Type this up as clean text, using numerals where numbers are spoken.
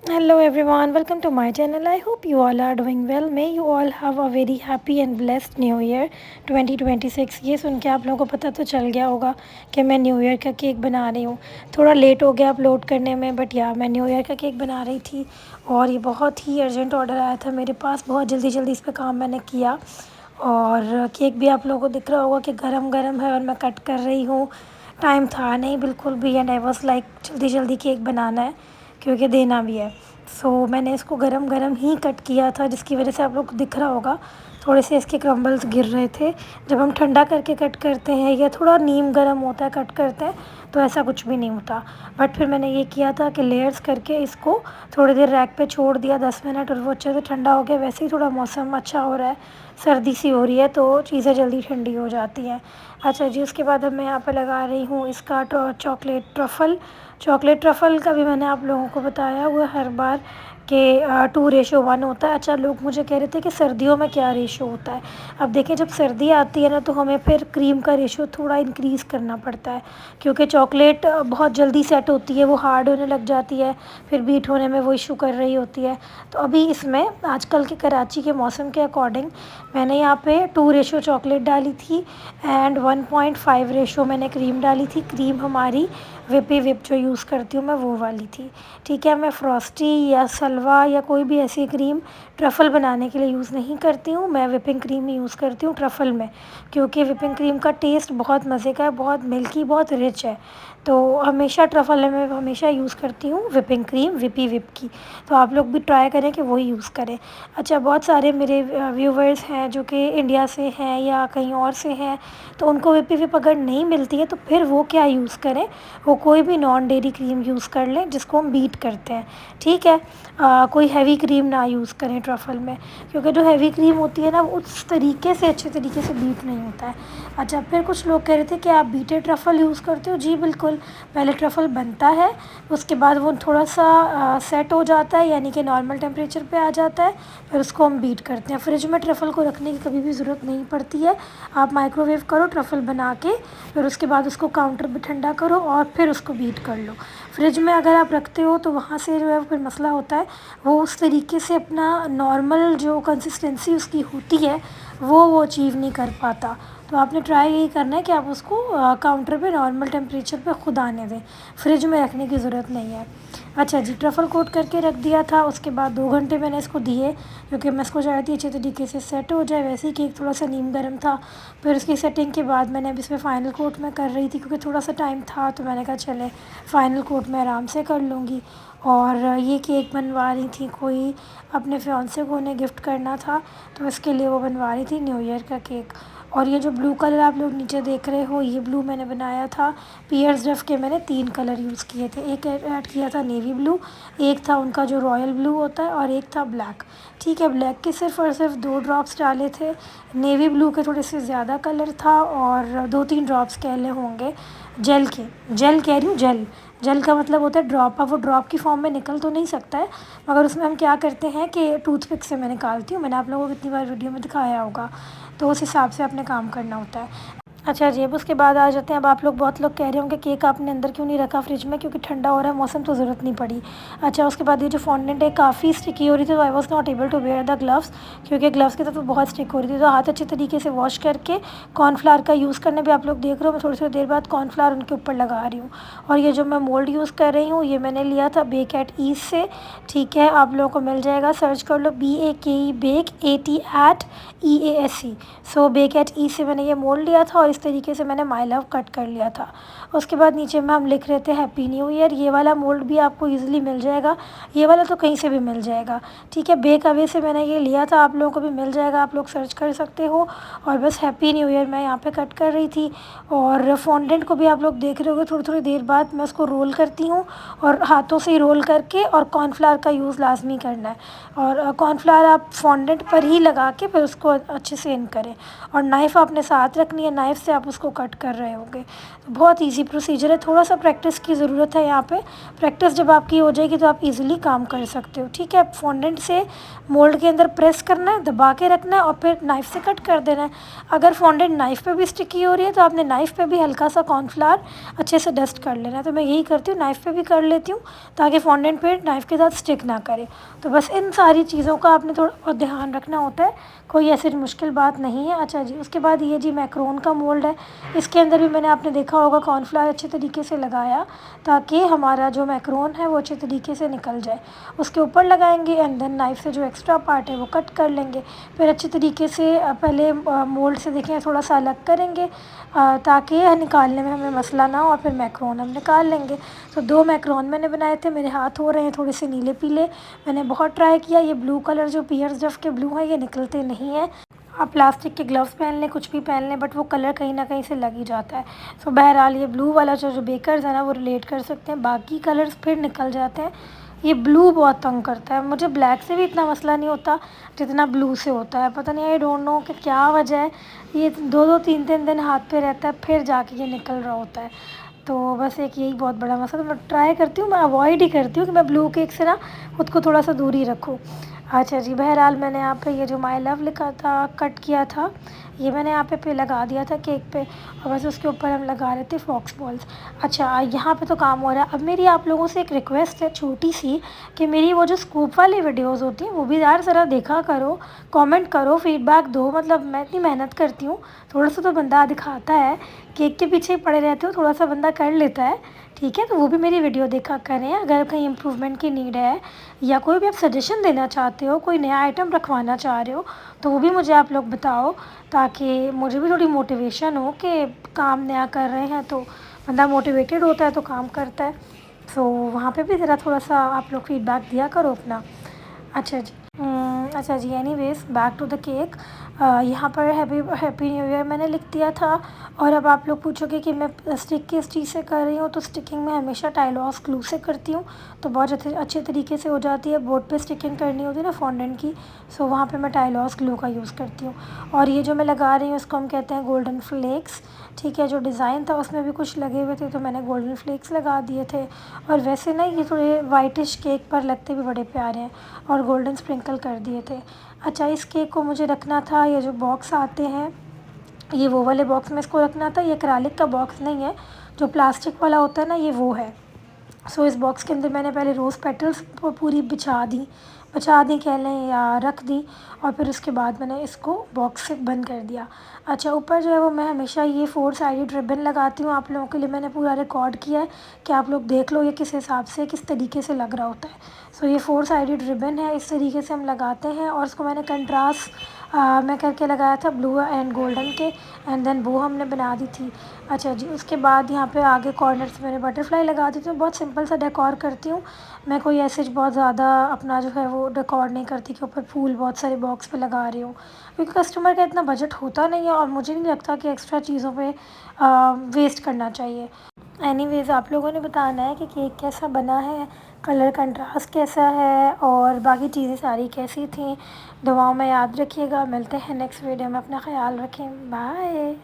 Hello everyone, welcome to my channel. I hope you all are doing well. May you all have a very happy and blessed New Year 2026। ये सुन के आप लोगों को पता तो चल गया होगा कि मैं न्यू ईयर का केक बना रही हूँ। थोड़ा लेट हो गया अपलोड करने में, बट या मैं न्यू ईयर का केक बना रही थी और ये बहुत ही अर्जेंट ऑर्डर आया था मेरे पास। बहुत जल्दी जल्दी इस पर काम मैंने किया और केक भी आप लोगों को दिख रहा होगा कि गरम गरम है और मैं कट कर रही हूँ। टाइम था नहीं बिल्कुल भी, एंड आई वॉज लाइक जल्दी जल्दी केक बनाना है क्योंकि देना भी है। मैंने इसको गरम गरम ही कट किया था, जिसकी वजह से आप लोग को दिख रहा होगा थोड़े से इसके क्रम्बल्स गिर रहे थे। जब हम ठंडा करके कट करते हैं या थोड़ा नीम गर्म होता है कट करते हैं तो ऐसा कुछ भी नहीं होता। बट फिर मैंने ये किया था कि लेयर्स करके इसको थोड़ी देर रैक पे छोड़ दिया 10 मिनट, और वो अच्छे से ठंडा हो गया। वैसे ही थोड़ा मौसम अच्छा हो रहा है, सर्दी सी हो रही है तो चीज़ें जल्दी ठंडी हो जाती हैं। अच्छा जी, उसके बाद अब मैं यहाँ पे लगा रही हूँ इसका चॉकलेट ट्रफ़ल। चॉकलेट ट्रफ़ल का भी मैंने आप लोगों को बताया हुआ हर बार कि 2:1 होता है। अच्छा, लोग मुझे कह रहे थे कि सर्दियों में क्या रेशो होता है। अब देखें, जब सर्दी आती है ना तो हमें फिर क्रीम का रेशो थोड़ा इंक्रीज़ करना पड़ता है, क्योंकि चॉकलेट बहुत जल्दी सेट होती है, वो हार्ड होने लग जाती है, फिर बीट होने में वो इशू कर रही होती है। तो अभी इसमें आजकल के कराची के मौसम के अकॉर्डिंग मैंने यहाँ पे 2 चॉकलेट डाली थी एंड 1.5 रेशो मैंने क्रीम डाली थी। क्रीम हमारी विपी विप जो यूज़ करती हूँ मैं वो वाली थी। ठीक है, मैं फ्रॉस्टी या सलवा या कोई भी ऐसी क्रीम ट्रफ़ल बनाने के लिए यूज़ नहीं करती हूँ। मैं विपिंग क्रीम ही यूज़ करती हूँ ट्रफ़ल में, क्योंकि विपिंग क्रीम का टेस्ट बहुत मज़े का है, बहुत मिल्की, बहुत रिच है। तो हमेशा ट्रफ़ल में हमेशा यूज़ करती हूँ विपिंग क्रीम विपी विप की। तो आप लोग भी ट्राई करें कि वही यूज़ करें। अच्छा, बहुत सारे मेरे व्यूवर्स हैं जो कि इंडिया से हैं या कहीं और से हैं, तो उनको विपी विप अगर नहीं मिलती है तो फिर वो क्या यूज़ करें, वो कोई भी नॉन डेयरी क्रीम यूज़ कर लें जिसको हम बीट करते हैं। ठीक है, कोई हैवी क्रीम ना यूज़ करें ट्रफ़ल में, क्योंकि जो हैवी क्रीम होती है ना वो उस तरीके से अच्छे तरीके से बीट नहीं होता है। अच्छा, फिर कुछ लोग कह रहे थे कि आप बीटेड ट्रफ़ल यूज़ करते हो। जी बिल्कुल, पहले ट्रफ़ल बनता है, उसके बाद वो थोड़ा सा सेट हो जाता है, यानी कि नॉर्मल टेम्परेचर पे आ जाता है, फिर उसको हम बीट करते हैं। फ्रिज में ट्रफ़ल को रखने की कभी भी ज़रूरत नहीं पड़ती है। आप माइक्रोवेव करो ट्रफ़ल बना के, फिर उसके बाद उसको काउंटर पे ठंडा करो और फिर उसको बीट कर लो। फ्रिज में अगर आप रखते हो तो वहाँ से जो है फिर मसला होता है, वो उस तरीके से अपना नॉर्मल जो कंसिस्टेंसी उसकी होती है वो अचीव नहीं कर पाता। तो आपने ट्राई यही करना है कि आप उसको काउंटर पे नॉर्मल टेम्परेचर पे खुद आने दें, फ्रिज में रखने की ज़रूरत नहीं है। अच्छा जी, ट्रफ़ल कोट करके रख दिया था। उसके बाद 2 घंटे मैंने इसको दिए, क्योंकि मैं इसको चाहती अच्छे तरीके से सेट हो जाए। वैसे ही केक थोड़ा सा नीम गर्म था। फिर उसकी सेटिंग के बाद मैंने अब इसमें फ़ाइनल कोट मैं कर रही थी, क्योंकि थोड़ा सा टाइम था तो मैंने कहा चले फ़ाइनल कोट मैं आराम से कर लूँगी। और ये केक बनवा रही थी, कोई अपने फियांसे को उन्हें गिफ्ट करना था तो इसके लिए वो बनवा रही थी न्यू ईयर का केक। और ये जो ब्लू कलर आप लोग नीचे देख रहे हो, ये ब्लू मैंने बनाया था पियर्स डफ के। मैंने 3 कलर यूज़ किए थे, एक ऐड किया था नेवी ब्लू, एक था उनका जो रॉयल ब्लू होता है, और एक था ब्लैक। ठीक है, ब्लैक के सिर्फ और सिर्फ 2 ड्रॉप्स डाले थे। नेवी ब्लू के थोड़े से ज़्यादा कलर था, और 2-3 ड्रॉप्स कह ले होंगे जेल के। जेल कह रही हूँ, जेल। जेल का मतलब होता है ड्रॉप। अब वो ड्रॉप की फॉर्म में निकल तो नहीं सकता है, मगर उसमें हम क्या करते हैं कि टूथपिक से मैं निकालती हूँ। मैंने आप लोगों को कितनी बार वीडियो में दिखाया होगा, तो उस हिसाब से अपने काम करना होता है। अच्छा जी, अब उसके बाद आ जाते हैं। अब आप लोग बहुत लोग कह रहे होंगे केक आपने अंदर क्यों नहीं रखा फ्रिज में, क्योंकि ठंडा हो रहा है मौसम, तो ज़रूरत नहीं पड़ी। अच्छा, उसके बाद ये जो फॉन्डेंट है काफ़ी स्टिकी हो रही थी, तो I was not able to wear the gloves, क्योंकि ग्लव्स की तरफ तो बहुत स्टिक हो रही थी। तो हाथ अच्छे तरीके से वॉश करके कॉर्नफ्लावर का यूज़ करने भी आप लोग देख रहे हो, मैं थोड़ी थोड़ी देर बाद कॉर्नफ्लावर उनके ऊपर लगा रही हूँ। और ये जो मैं मोल्ड यूज़ कर रही हूँ ये मैंने लिया था बेक एट ईज़ से। ठीक है, आप लोगों को मिल जाएगा, सर्च कर लो BAKE बेक AT@EASE। सो बेक एट ई से मैंने ये मोल्ड लिया था और इस तरीके से मैंने माई लव कट कर लिया था। उसके बाद नीचे में हम लिख रहे थे हैप्पी न्यू ईयर। ये वाला मोल्ड भी आपको ईज़िली मिल जाएगा, ये वाला तो कहीं से भी मिल जाएगा। ठीक है, बेक अवे से मैंने ये लिया था, आप लोगों को भी मिल जाएगा, आप लोग सर्च कर सकते हो। और बस हैप्पी न्यू ईयर मैं यहाँ पे कट कर रही थी। और फॉन्डेंट को भी आप लोग देख रहे होगे, थोड़ी थोड़ी देर बाद मैं उसको रोल करती हूँ, और हाथों से ही रोल करके, और कॉर्नफ्लावर का यूज़ लाजमी करना है। और कॉर्नफ्लावर आप फॉन्डेंट पर ही लगा के फिर उसको अच्छे से इन करें। और नाइफ़ आपने साथ रखनी है, नाइफ़ से आप उसको कट कर रहे होगे। तो बहुत ईजी प्रोसीजर है, थोड़ा सा प्रैक्टिस की ज़रूरत है यहाँ पे। प्रैक्टिस जब आपकी हो जाएगी तो आप इजीली काम कर सकते हो। ठीक है, फॉन्डेंट से मोल्ड के अंदर प्रेस करना है, दबा के रखना है और फिर नाइफ़ से कट कर देना है। अगर फॉन्डेंट नाइफ़ पे भी स्टिकी हो रही है तो आपने नाइफ़ पे भी हल्का सा कॉर्नफ्लावर अच्छे से डस्ट कर लेना है। तो मैं यही करती हूँ, नाइफ़ पे भी कर लेती हूँ ताकि फॉन्डेंट पे नाइफ़ के साथ स्टिक ना करे। तो बस इन सारी चीज़ों का आपने थोड़ा बहुत ध्यान रखना होता है, कोई ऐसी मुश्किल बात नहीं है। अच्छा जी, उसके बाद ये जी मैक्रोन का मोल्ड है, इसके अंदर भी मैंने आपने देखा होगा कॉर्नफ्लावर अच्छे तरीके से लगाया ताकि हमारा जो मैक्रोन है वो अच्छे तरीके से निकल जाए। उसके ऊपर लगाएंगे एंड देन नाइफ़ से जो एक्स्ट्रा पार्ट है वो कट कर लेंगे। फिर अच्छे तरीके से पहले मोल्ड से देखें थोड़ा सा अलग करेंगे ताकि निकालने में हमें मसला ना हो और फिर मैक्रोन हम निकाल लेंगे। तो 2 मैक्रोन मैंने बनाए थे, मेरे हाथ हो रहे हैं थोड़े से नीले पीले। मैंने बहुत ट्राई किया, ये ब्लू कलर जो पियर्स डफ के ब्लू हैं ये निकलते नहीं हैं। आप प्लास्टिक के ग्लव्स पहन लें, कुछ भी पहन लें, बट वो कलर कहीं ना कहीं से लग ही जाता है। सो बहरहाल ये ब्लू वाला जो बेकर्स है ना वो रिलेट कर सकते हैं, बाकी कलर्स फिर निकल जाते हैं। ये ब्लू बहुत तंग करता है, मुझे ब्लैक से भी इतना मसला नहीं होता जितना ब्लू से होता है। पता नहीं, आई डोंट नो कि क्या वजह है, ये 2-2 3-3 दिन हाथ पे रहता है फिर जाके ये निकल रहा होता है। तो बस एक यही बहुत बड़ा मसला, तो मैं ट्राई करती हूँ, मैं अवॉइड ही करती हूँ कि मैं ब्लू केक से ना खुद को थोड़ा सा दूर ही रखूँ। अच्छा जी, बहरहाल मैंने यहाँ पे ये जो माय लव लिखा था, कट किया था, ये मैंने यहाँ पे लगा दिया था केक पे और बस उसके ऊपर हम लगा रहे थे फॉक्स बॉल्स। अच्छा, यहाँ पे तो काम हो रहा है। अब मेरी आप लोगों से एक रिक्वेस्ट है छोटी सी कि मेरी वो जो स्कूप वाली वीडियोस होती हैं वो भी यार ज़रा देखा करो, कमेंट करो, फीडबैक दो। मतलब मैं इतनी मेहनत करती हूँ, थोड़ा सा तो बंदा दिखाता है, केक के पीछे ही पड़े रहते हो, थोड़ा सा बंदा कर लेता है। ठीक है, तो वो भी मेरी वीडियो देखा करें अगर कहीं इम्प्रूवमेंट की नीड है या कोई भी आप सजेशन देना चाहते हो, कोई नया आइटम रखवाना चाह रहे हो तो वो भी मुझे आप लोग बताओ ताकि मुझे भी थोड़ी मोटिवेशन हो कि काम नया कर रहे हैं तो बंदा मोटिवेटेड होता है तो काम करता है। सो वहाँ पे भी ज़रा थोड़ा सा आप लोग फीडबैक दिया करो अपना। अच्छा जी, अच्छा जी, anyways back to the cake. यहाँ पर हैप्पी न्यू ईयर मैंने लिख दिया था। और अब आप लोग पूछोगे कि मैं स्टिक किस चीज़ से कर रही हूँ, तो स्टिकिंग में हमेशा टाइलॉस ग्लू से करती हूँ, तो बहुत अच्छे तरीके से हो जाती है। बोर्ड पे स्टिकिंग करनी होती है ना फॉन्डेंट की, सो वहाँ पे मैं टाइलॉस ग्लू का यूज़ करती हूँ। और ये जो मैं लगा रही हूँ इसको हम कहते हैं गोल्डन फ्लेक्स। ठीक है, जो डिज़ाइन था उसमें भी कुछ लगे हुए थे तो मैंने गोल्डन फ्लेक्स लगा दिए थे। और वैसे ना ये थोड़े वाइटिश केक पर लगते भी बड़े प्यारे हैं और गोल्डन स्प्रिंकल कर दिए थे। अच्छा, इस केक को मुझे रखना था, ये जो बॉक्स आते हैं ये वो वाले बॉक्स में इसको रखना था। ये एक्रेलिक का बॉक्स नहीं है, जो प्लास्टिक वाला होता है ना ये वो है। सो इस बॉक्स के अंदर मैंने पहले रोज़ पेटल्स पूरी बिछा दी कह लें या रख दी और फिर उसके बाद मैंने इसको बॉक्स से बंद कर दिया। अच्छा, ऊपर जो है वो मैं हमेशा ये 4 साइडेड रिबन लगाती हूँ। आप लोगों के लिए मैंने पूरा रिकॉर्ड किया है कि आप लोग देख लो ये किस हिसाब से किस तरीके से लग रहा होता है। सो ये 4 साइडेड रिबन है, इस तरीके से हम लगाते हैं और इसको मैंने कंट्रास्ट मैं करके लगाया था ब्लू एंड गोल्डन के, एंड देन वो हमने बना दी थी। अच्छा जी, उसके बाद यहाँ पे आगे कॉर्नर से मैंने बटरफ्लाई लगा दी थी। बहुत सिंपल सा डेकोर करती हूँ मैं, कोई ऐसे बहुत ज़्यादा अपना जो है वो डेकोर नहीं करती कि ऊपर फूल बहुत सारे बॉक्स पे लगा रही हूँ, क्योंकि कस्टमर का इतना बजट होता नहीं है और मुझे नहीं लगता कि एक्स्ट्रा चीज़ों पे वेस्ट करना चाहिए। एनीवेज़ आप लोगों ने बताना है कि केक कैसा बना है, कलर कंट्रास्ट कैसा है और बाकी चीज़ें सारी कैसी थी। दुआओं में याद रखिएगा, मिलते हैं नेक्स्ट वीडियो में, अपना ख्याल रखें, बाय।